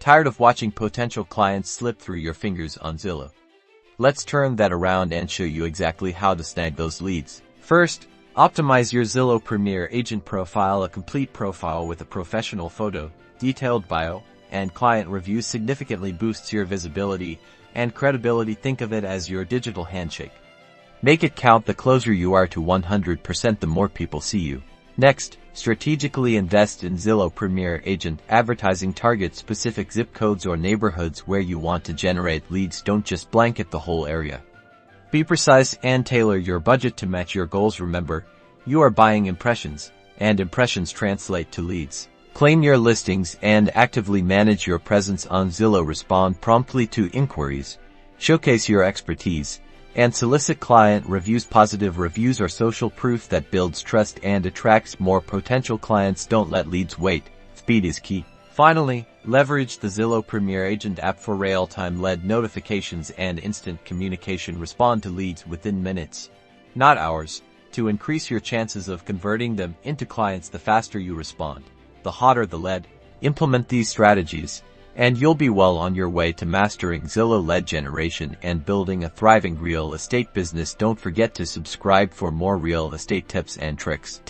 Tired of watching potential clients slip through your fingers on Zillow? Let's turn that around and show you exactly how to snag those leads. First, optimize your Zillow Premier Agent profile. A complete profile with a professional photo, detailed bio, and client reviews significantly boosts your visibility and credibility. Think of it as your digital handshake. Make it count. The closer you are to 100%, the more people see you. Next, strategically invest in Zillow Premier Agent advertising. Target specific zip codes or neighborhoods where you want to generate leads. Don't just blanket the whole area. Be precise and tailor your budget to match your goals. Remember, you are buying impressions, and impressions translate to leads. Claim your listings and actively manage your presence on Zillow. Respond promptly to inquiries, showcase your expertise, and solicit client reviews. Positive reviews are social proof that builds trust and attracts more potential clients. Don't let leads wait. Speed is key. Finally, leverage the Zillow Premier Agent app for real-time lead notifications and instant communication. Respond to leads within minutes, not hours, to increase your chances of converting them into clients. The faster you respond, the hotter the lead. Implement these strategies, and you'll be well on your way to mastering Zillow lead generation and building a thriving real estate business. Don't forget to subscribe for more real estate tips and tricks.